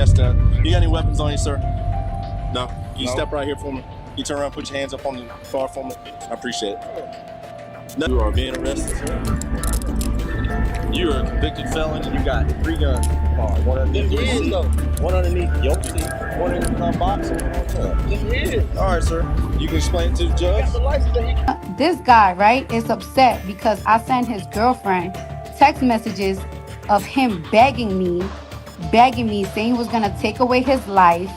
Yes, you got any weapons on you, sir? No? Can you step right here for me? You turn around, put your hands up on the car for me? I appreciate it. No, you are being arrested, sir. You are a convicted felon and you got 3 guns. One underneath your seat, one underneath your seat, one in the box, and one on top. All right, sir. You can explain it to the judge. This guy, right, is upset because I sent his girlfriend text messages of him begging me, saying he was going to take away his life,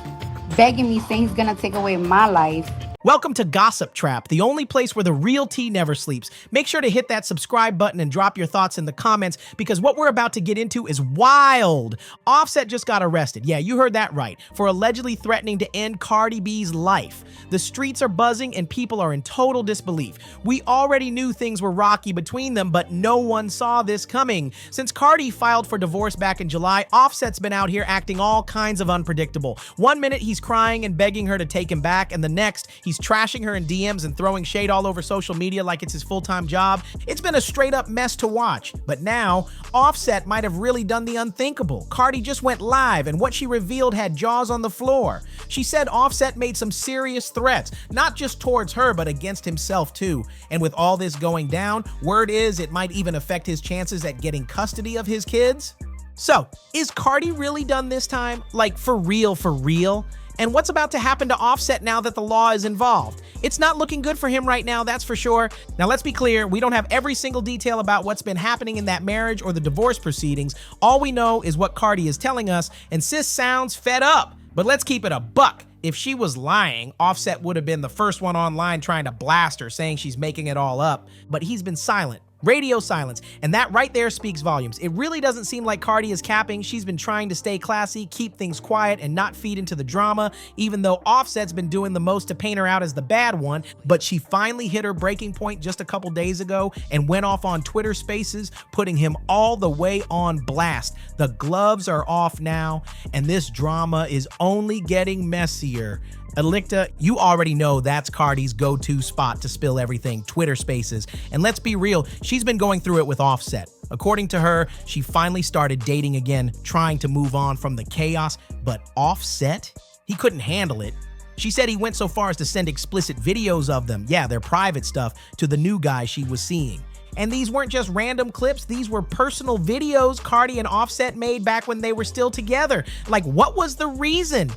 begging me, saying he's going to take away my life. Welcome to GossipTrap, the only place where the real tea never sleeps. Make sure to hit that subscribe button and drop your thoughts in the comments because what we're about to get into is wild. Offset just got arrested. Yeah, you heard that right. For allegedly threatening to end Cardi B's life. The streets are buzzing and people are in total disbelief. We already knew things were rocky between them, but no one saw this coming. Since Cardi filed for divorce back in July, Offset's been out here acting all kinds of unpredictable. One minute he's crying and begging her to take him back, and the next he's trashing her in DMs and throwing shade all over social media like it's his full-time job. It's been a straight-up mess to watch. But now, Offset might have really done the unthinkable. Cardi just went live, and what she revealed had jaws on the floor. She said Offset made some serious threats, not just towards her, but against himself too. And with all this going down, word is it might even affect his chances at getting custody of his kids. So, is Cardi really done this time? Like, for real, for real? And what's about to happen to Offset now that the law is involved? It's not looking good for him right now, that's for sure. Now let's be clear, we don't have every single detail about what's been happening in that marriage or the divorce proceedings. All we know is what Cardi is telling us, and sis sounds fed up. But let's keep it a buck. If she was lying, Offset would have been the first one online trying to blast her, saying she's making it all up. But he's been silent. Radio silence, and that right there speaks volumes. It really doesn't seem like Cardi is capping. She's been trying to stay classy, keep things quiet, and not feed into the drama, even though Offset's been doing the most to paint her out as the bad one. But she finally hit her breaking point just a couple days ago and went off on Twitter Spaces, putting him all the way on blast. The gloves are off now, and this drama is only getting messier. Alicta, you already know that's Cardi's go-to spot to spill everything, Twitter Spaces. And let's be real, she's been going through it with Offset. According to her, she finally started dating again, trying to move on from the chaos, but Offset? He couldn't handle it. She said he went so far as to send explicit videos of them, yeah, their private stuff, to the new guy she was seeing. And these weren't just random clips, these were personal videos Cardi and Offset made back when they were still together. Like, what was the reason?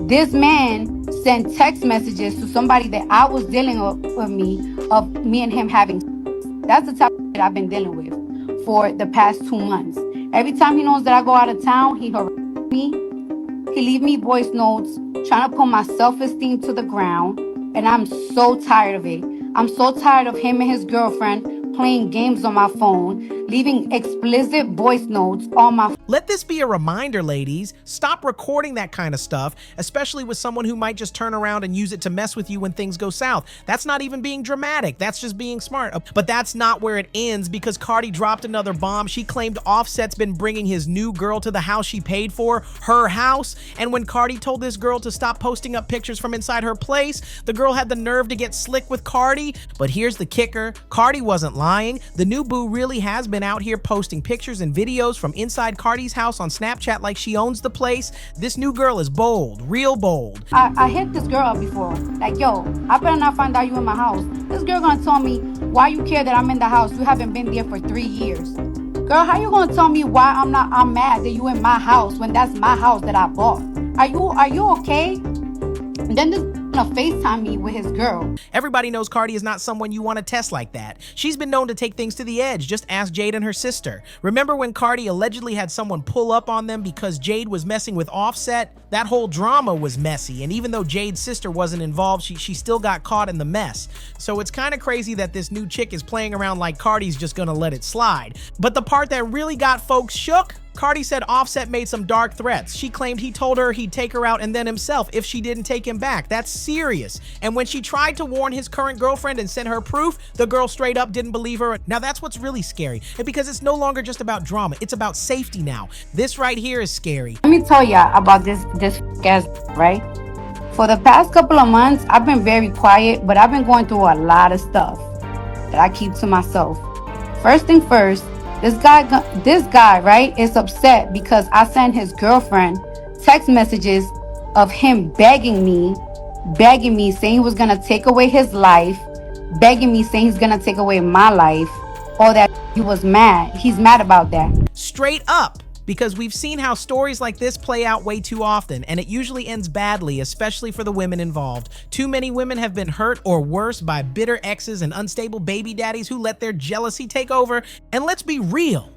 This man sent text messages to somebody that I was dealing with me and him having. That's the type of shit I've been dealing with for the past 2 months. Every time he knows that I go out of town, he harasses me. He leave me voice notes, trying to put my self-esteem to the ground. And I'm so tired of it. I'm so tired of him and his girlfriend playing games on my phone, leaving explicit voice notes on my phone. Let this be a reminder, ladies. Stop recording that kind of stuff, especially with someone who might just turn around and use it to mess with you when things go south. That's not even being dramatic. That's just being smart. But that's not where it ends, because Cardi dropped another bomb. She claimed Offset's been bringing his new girl to the house she paid for, her house. And when Cardi told this girl to stop posting up pictures from inside her place, the girl had the nerve to get slick with Cardi. But here's the kicker. Cardi wasn't lying. The new boo really has been out here posting pictures and videos from inside Cardi's house on Snapchat like she owns the place. This new girl is bold, real bold. I hit this girl up before, like, yo, I better not find out you in my house. This girl gonna tell me, why you care that I'm in the house? You haven't been there for 3 years. Girl, how you gonna tell me why I'm mad that you in my house when that's my house that I bought? Are you okay? And then this gonna FaceTime me with his girl. Everybody knows Cardi is not someone you want to test like that. She's been known to take things to the edge. Just ask Jade and her sister. Remember when Cardi allegedly had someone pull up on them because Jade was messing with Offset? That whole drama was messy, and even though Jade's sister wasn't involved, she still got caught in the mess. So it's kind of crazy that this new chick is playing around like Cardi's just gonna let it slide. But the part that really got folks shook? Cardi said Offset made some dark threats. She claimed he told her he'd take her out and then himself if she didn't take him back. That's serious. And when she tried to warn his current girlfriend and send her proof, the girl straight up didn't believe her. Now that's what's really scary. And because it's no longer just about drama, it's about safety now. This right here is scary. Let me tell ya about this guy, right? For the past couple of months, I've been very quiet, but I've been going through a lot of stuff that I keep to myself. First thing first, this guy, right, is upset because I sent his girlfriend text messages of him begging me, saying he was gonna take away his life, begging me, saying he's gonna take away my life, all that. He was mad. He's mad about that. Straight up. Because we've seen how stories like this play out way too often, and it usually ends badly, especially for the women involved. Too many women have been hurt or worse by bitter exes and unstable baby daddies who let their jealousy take over. And let's be real.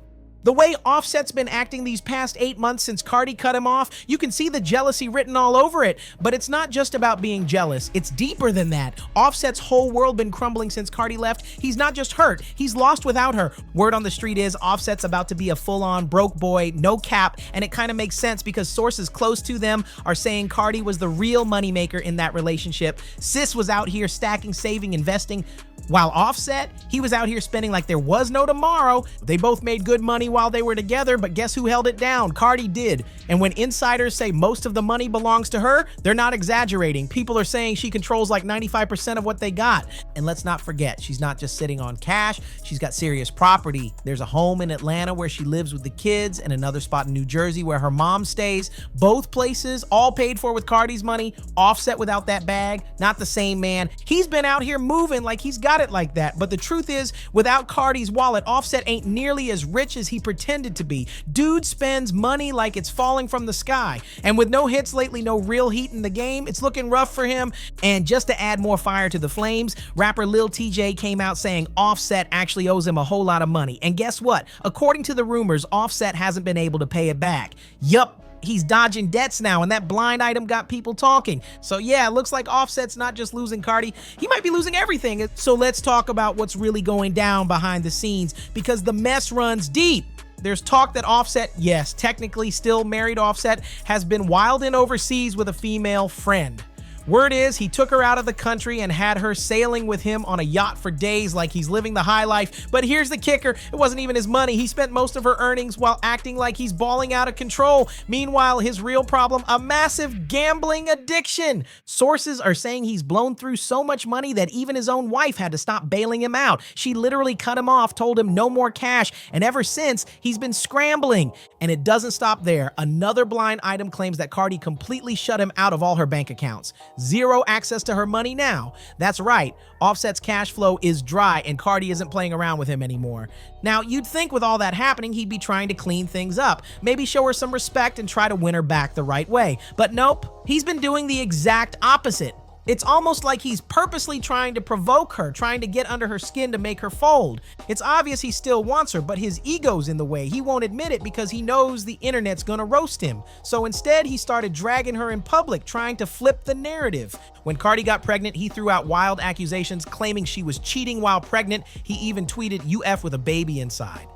The way Offset's been acting these past 8 months since Cardi cut him off, you can see the jealousy written all over it. But it's not just about being jealous. It's deeper than that. Offset's whole world been crumbling since Cardi left. He's not just hurt, he's lost without her. Word on the street is Offset's about to be a full-on broke boy, no cap, and it kind of makes sense because sources close to them are saying Cardi was the real moneymaker in that relationship. Sis was out here stacking, saving, investing, while Offset, he was out here spending like there was no tomorrow. They both made good money while they were together, but guess who held it down? Cardi did. And when insiders say most of the money belongs to her, they're not exaggerating. People are saying she controls like 95% of what they got. And let's not forget, she's not just sitting on cash, she's got serious property. There's a home in Atlanta where she lives with the kids and another spot in New Jersey where her mom stays. Both places, all paid for with Cardi's money. Offset without that bag, not the same man. He's been out here moving like he's got it like that. But the truth is, without Cardi's wallet, Offset ain't nearly as rich as he pretended to be. Dude spends money like it's falling from the sky. And with no hits lately, no real heat in the game, it's looking rough for him. And just to add more fire to the flames, rapper Lil TJ came out saying Offset actually owes him a whole lot of money. And guess what? According to the rumors, Offset hasn't been able to pay it back. Yup. He's dodging debts now, and that blind item got people talking. So yeah, it looks like Offset's not just losing Cardi, he might be losing everything. So let's talk about what's really going down behind the scenes, because the mess runs deep. There's talk that Offset, yes, technically still married Offset, has been wilding overseas with a female friend. Word is he took her out of the country and had her sailing with him on a yacht for days like he's living the high life. But here's the kicker, it wasn't even his money. He spent most of her earnings while acting like he's balling out of control. Meanwhile, his real problem, a massive gambling addiction. Sources are saying he's blown through so much money that even his own wife had to stop bailing him out. She literally cut him off, told him no more cash, and ever since, he's been scrambling. And it doesn't stop there. Another blind item claims that Cardi completely shut him out of all her bank accounts. Zero access to her money now. That's right, Offset's cash flow is dry and Cardi isn't playing around with him anymore. Now, you'd think with all that happening, he'd be trying to clean things up, maybe show her some respect and try to win her back the right way. But nope, he's been doing the exact opposite. It's almost like he's purposely trying to provoke her, trying to get under her skin to make her fold. It's obvious he still wants her, but his ego's in the way. He won't admit it because he knows the internet's gonna roast him. So instead, he started dragging her in public, trying to flip the narrative. When Cardi got pregnant, he threw out wild accusations claiming she was cheating while pregnant. He even tweeted, "UF with a baby inside."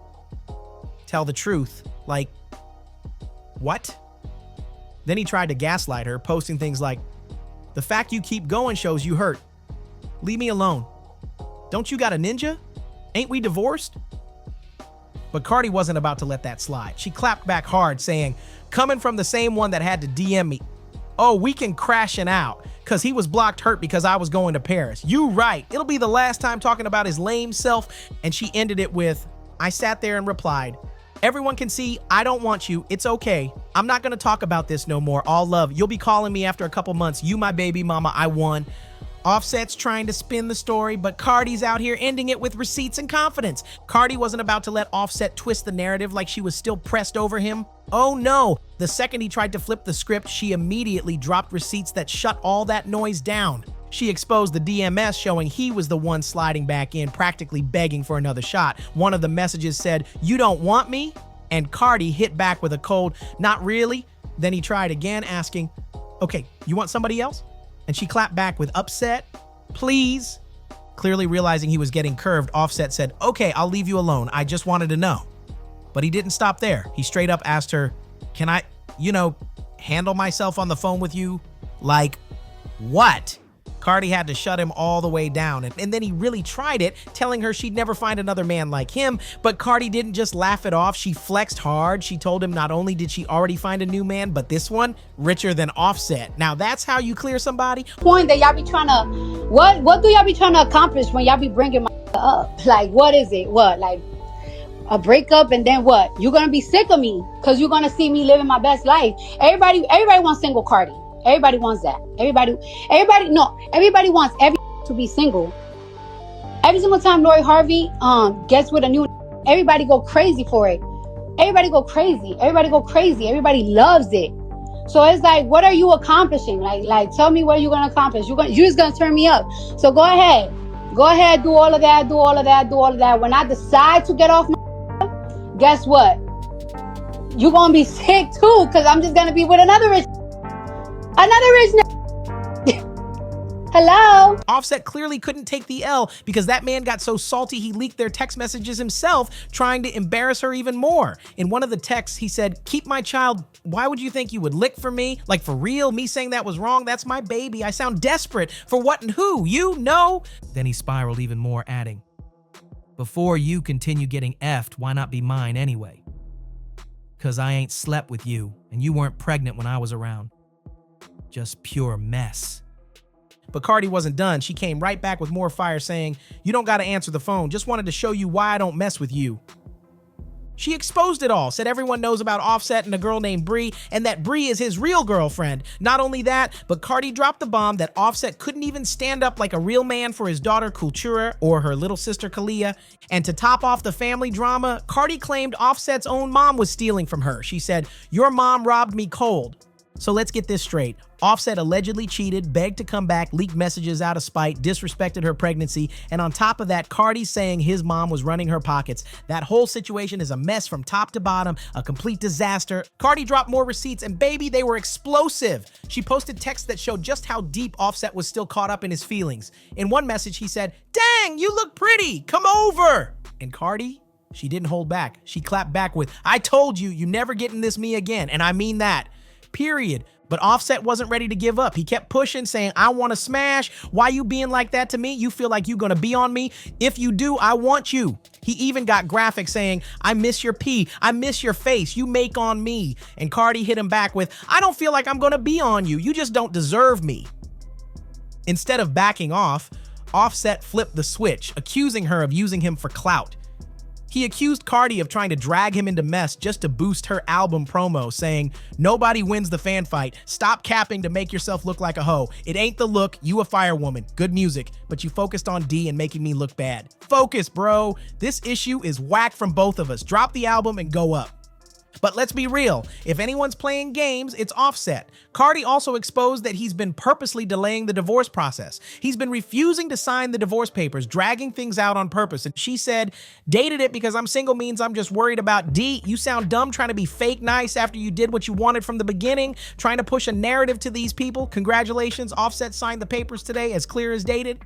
Tell the truth. Like, what? Then he tried to gaslight her, posting things like, "The fact you keep going shows you hurt. Leave me alone. Don't you got a ninja? Ain't we divorced?" But Cardi wasn't about to let that slide. She clapped back hard, saying, "Coming from the same one that had to DM me. Oh, we can crashing out, cause he was blocked hurt because I was going to Paris. You right. It'll be the last time talking about his lame self." And she ended it with, "I sat there and replied, everyone can see I don't want you. It's okay. I'm not going to talk about this no more. All love. You'll be calling me after a couple months. You my baby mama. I won." Offset's trying to spin the story, but Cardi's out here ending it with receipts and confidence. Cardi wasn't about to let Offset twist the narrative like she was still pressed over him. Oh no. The second he tried to flip the script, she immediately dropped receipts that shut all that noise down. She exposed the DMS showing he was the one sliding back in, practically begging for another shot. One of the messages said, "You don't want me?" And Cardi hit back with a cold, "Not really." Then he tried again, asking, "Okay, you want somebody else?" And she clapped back with upset, "Please." Clearly realizing he was getting curved, Offset said, "Okay, I'll leave you alone. I just wanted to know." But he didn't stop there. He straight up asked her, "Can I, handle myself on the phone with you?" Like, what? Cardi had to shut him all the way down. And then he really tried it, telling her she'd never find another man like him. But Cardi didn't just laugh it off. She flexed hard. She told him not only did she already find a new man, but this one, richer than Offset. Now that's how you clear somebody? Point that y'all be trying to, what do y'all be trying to accomplish when y'all be bringing my up? Like, what is it? What? Like, a breakup, and then what? You're gonna be sick of me because you're gonna see me living my best life. Everybody wants single Cardi. Everybody wants that. Everybody wants to be single. Every single time Lori Harvey gets with a new, everybody go crazy for it. Everybody go crazy. Everybody loves it. So it's like, what are you accomplishing? Like tell me what you're gonna accomplish. You're just gonna turn me up. So go ahead, do all of that. When I decide to get off my, guess what? You're gonna be sick too, because I'm just gonna be with another rich Hello? Offset clearly couldn't take the L because that man got so salty he leaked their text messages himself, trying to embarrass her even more. In one of the texts, he said, "Keep my child. Why would you think you would lick for me? Like, for real? Me saying that was wrong? That's my baby. I sound desperate. For what and who? You? No?" Then he spiraled even more, adding, "Before you continue getting effed, why not be mine anyway? Because I ain't slept with you, and you weren't pregnant when I was around. Just pure mess." But Cardi wasn't done. She came right back with more fire, saying, "You don't gotta answer the phone. Just wanted to show you why I don't mess with you." She exposed it all, said everyone knows about Offset and a girl named Bree, and that Bree is his real girlfriend. Not only that, but Cardi dropped the bomb that Offset couldn't even stand up like a real man for his daughter Kultura or her little sister Kalia. And to top off the family drama, Cardi claimed Offset's own mom was stealing from her. She said, "Your mom robbed me cold." So let's get this straight. Offset allegedly cheated, begged to come back, leaked messages out of spite, disrespected her pregnancy, and on top of that, Cardi's saying his mom was running her pockets. That whole situation is a mess from top to bottom, a complete disaster. Cardi dropped more receipts, and baby, they were explosive. She posted texts that showed just how deep Offset was still caught up in his feelings. In one message, he said, "Dang, you look pretty, come over." And Cardi, she didn't hold back. She clapped back with, "I told you, you never getting this me again, and I mean that. Period." But Offset wasn't ready to give up. He kept pushing, saying, "I want to smash. Why you being like that to me? You feel like you gonna be on me? If you do, I want you." He even got graphic saying, "I miss your pee. I miss your face. You make on me." And Cardi hit him back with, "I don't feel like I'm gonna be on you. You just don't deserve me." Instead of backing off, Offset flipped the switch, accusing her of using him for clout. He accused Cardi of trying to drag him into mess just to boost her album promo, saying, "Nobody wins the fan fight. Stop capping to make yourself look like a hoe. It ain't the look. You a firewoman. Good music. But you focused on D and making me look bad. Focus, bro. This issue is whack from both of us. Drop the album and go up." But let's be real, if anyone's playing games, it's Offset. Cardi also exposed that he's been purposely delaying the divorce process. He's been refusing to sign the divorce papers, dragging things out on purpose. And she said, "Dated it because I'm single means I'm just worried about D. You sound dumb trying to be fake nice after you did what you wanted from the beginning, trying to push a narrative to these people. Congratulations, Offset signed the papers today, as clear as dated."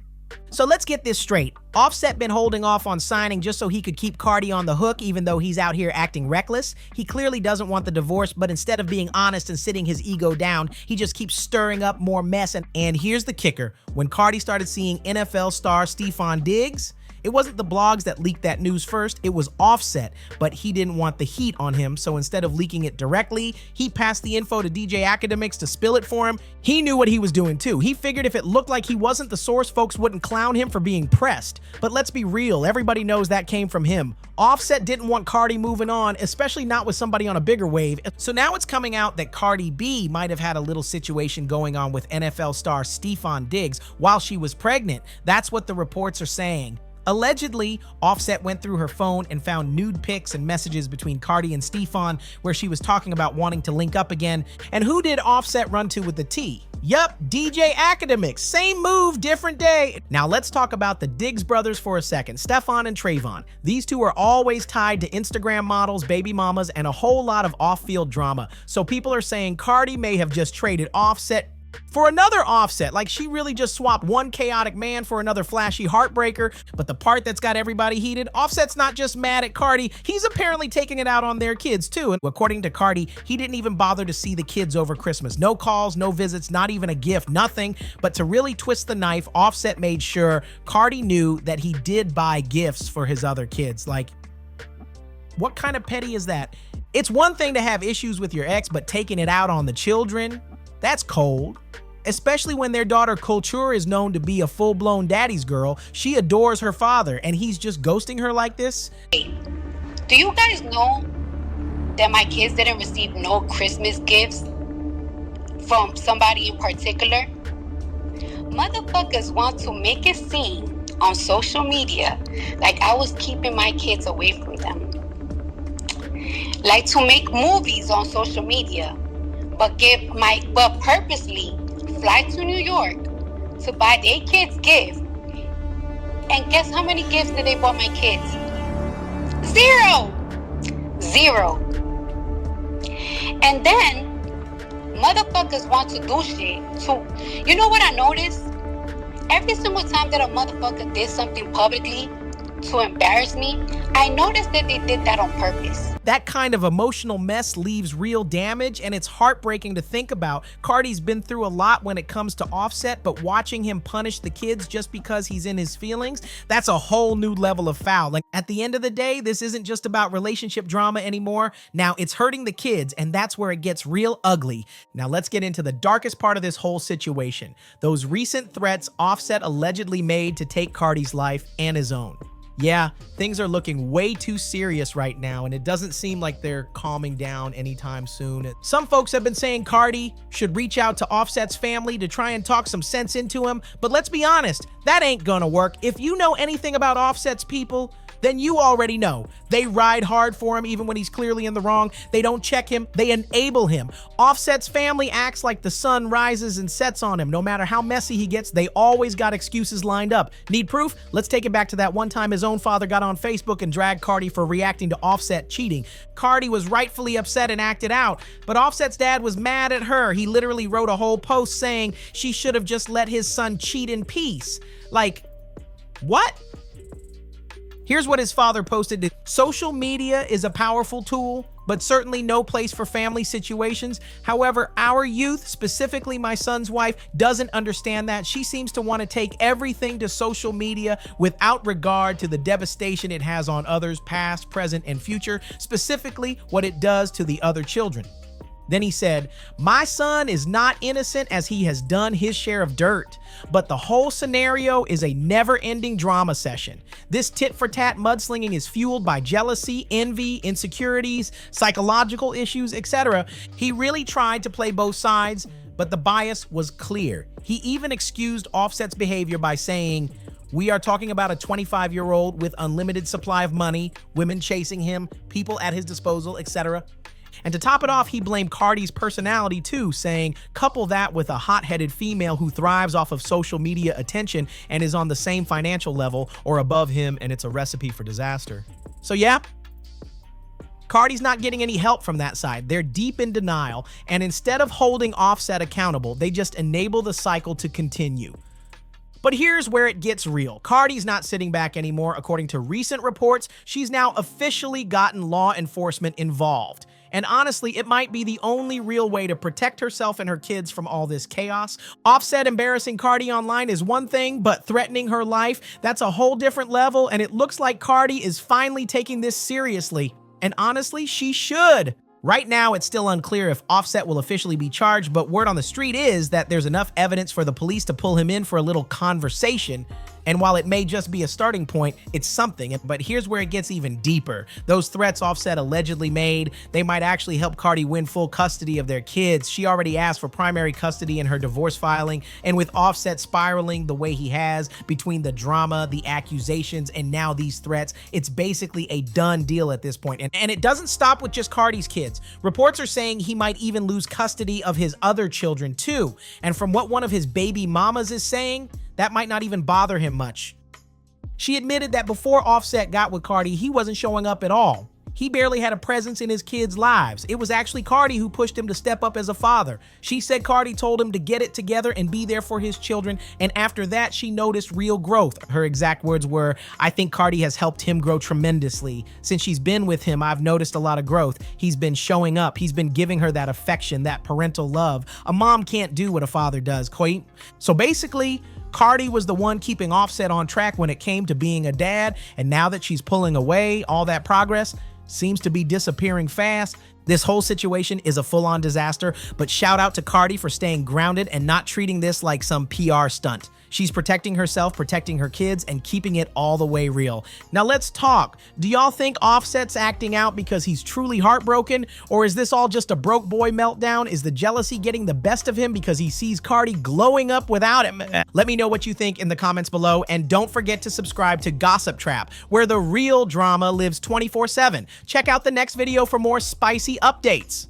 So let's get this straight. Offset been holding off on signing just so he could keep Cardi on the hook, even though he's out here acting reckless. He clearly doesn't want the divorce, but instead of being honest and sitting his ego down, he just keeps stirring up more mess. And here's the kicker. When Cardi started seeing NFL star Stefon Diggs, it wasn't the blogs that leaked that news first, it was Offset, but he didn't want the heat on him, so instead of leaking it directly, he passed the info to DJ Academics to spill it for him. He knew what he was doing too. He figured if it looked like he wasn't the source, folks wouldn't clown him for being pressed. But let's be real, everybody knows that came from him. Offset didn't want Cardi moving on, especially not with somebody on a bigger wave. So now it's coming out that Cardi B might have had a little situation going on with NFL star Stefon Diggs while she was pregnant. That's what the reports are saying. Allegedly, Offset went through her phone and found nude pics and messages between Cardi and Stefon where she was talking about wanting to link up again. And who did Offset run to with the T? Yup, DJ Academics. Same move, different day. Now let's talk about the Diggs brothers for a second, Stefon and Trayvon. These two are always tied to Instagram models, baby mamas, and a whole lot of off-field drama. So people are saying Cardi may have just traded Offset for another Offset, like she really just swapped one chaotic man for another flashy heartbreaker. But the part that's got everybody heated, Offset's not just mad at Cardi, he's apparently taking it out on their kids too. And according to Cardi, he didn't even bother to see the kids over Christmas. No calls, no visits, not even a gift, nothing. But to really twist the knife, Offset made sure Cardi knew that he did buy gifts for his other kids. Like, what kind of petty is that? It's one thing to have issues with your ex, but taking it out on the children, that's cold. Especially when their daughter Kultura is known to be a full-blown daddy's girl. She adores her father, and he's just ghosting her like this. Do you guys know that my kids didn't receive no Christmas gifts from somebody in particular? Motherfuckers want to make it seem on social media like I was keeping my kids away from them. Like to make movies on social media, but purposely fly to New York to buy their kids gifts. And guess how many gifts did they buy my kids? Zero. And then motherfuckers want to do shit. So, you know what I noticed? Every single time that a motherfucker did something publicly to embarrass me, I noticed that they did that on purpose. That kind of emotional mess leaves real damage, and it's heartbreaking to think about. Cardi's been through a lot when it comes to Offset, but watching him punish the kids just because he's in his feelings, that's a whole new level of foul. Like, at the end of the day, this isn't just about relationship drama anymore. Now it's hurting the kids, and that's where it gets real ugly. Now let's get into the darkest part of this whole situation. Those recent threats Offset allegedly made to take Cardi's life and his own. Yeah, things are looking way too serious right now, and it doesn't seem like they're calming down anytime soon. Some folks have been saying Cardi should reach out to Offset's family to try and talk some sense into him, but let's be honest, that ain't gonna work. If you know anything about Offset's people, then you already know. They ride hard for him even when he's clearly in the wrong. They don't check him, they enable him. Offset's family acts like the sun rises and sets on him. No matter how messy he gets, they always got excuses lined up. Need proof? Let's take it back to that one time his own father got on Facebook and dragged Cardi for reacting to Offset cheating. Cardi was rightfully upset and acted out, but Offset's dad was mad at her. He literally wrote a whole post saying she should have just let his son cheat in peace. Like, what? Here's what his father posted. Social media is a powerful tool, but certainly no place for family situations. However, our youth, specifically my son's wife, doesn't understand that. She seems to want to take everything to social media without regard to the devastation it has on others, past, present, and future, specifically what it does to the other children. Then he said, my son is not innocent as he has done his share of dirt, but the whole scenario is a never-ending drama session. This tit-for-tat mudslinging is fueled by jealousy, envy, insecurities, psychological issues, etc. He really tried to play both sides, but the bias was clear. He even excused Offset's behavior by saying, we are talking about a 25-year-old with unlimited supply of money, women chasing him, people at his disposal, etc. And to top it off, he blamed Cardi's personality too, saying, couple that with a hot-headed female who thrives off of social media attention and is on the same financial level or above him, and it's a recipe for disaster. So yeah, Cardi's not getting any help from that side. They're deep in denial, and instead of holding Offset accountable, they just enable the cycle to continue. But here's where it gets real. Cardi's not sitting back anymore. According to recent reports, she's now officially gotten law enforcement involved. And honestly, it might be the only real way to protect herself and her kids from all this chaos. Offset embarrassing Cardi online is one thing, but threatening her life, that's a whole different level, and it looks like Cardi is finally taking this seriously. And honestly, she should. Right now, it's still unclear if Offset will officially be charged, but word on the street is that there's enough evidence for the police to pull him in for a little conversation. And while it may just be a starting point, it's something. But here's where it gets even deeper. Those threats Offset allegedly made, they might actually help Cardi win full custody of their kids. She already asked for primary custody in her divorce filing. And with Offset spiraling the way he has between the drama, the accusations, and now these threats, it's basically a done deal at this point. And it doesn't stop with just Cardi's kids. Reports are saying he might even lose custody of his other children too. And from what one of his baby mamas is saying, that might not even bother him much. She admitted that before Offset got with Cardi, he wasn't showing up at all. He barely had a presence in his kids' lives. It was actually Cardi who pushed him to step up as a father. She said Cardi told him to get it together and be there for his children, and after that, she noticed real growth. Her exact words were, I think Cardi has helped him grow tremendously. Since she's been with him, I've noticed a lot of growth. He's been showing up. He's been giving her that affection, that parental love. A mom can't do what a father does, quite. So basically, Cardi was the one keeping Offset on track when it came to being a dad, and now that she's pulling away, all that progress seems to be disappearing fast. This whole situation is a full-on disaster, but shout out to Cardi for staying grounded and not treating this like some PR stunt. She's protecting herself, protecting her kids, and keeping it all the way real. Now let's talk. Do y'all think Offset's acting out because he's truly heartbroken? Or is this all just a broke boy meltdown? Is the jealousy getting the best of him because he sees Cardi glowing up without him? Let me know what you think in the comments below, and don't forget to subscribe to GossipTrap, where the real drama lives 24/7. Check out the next video for more spicy updates.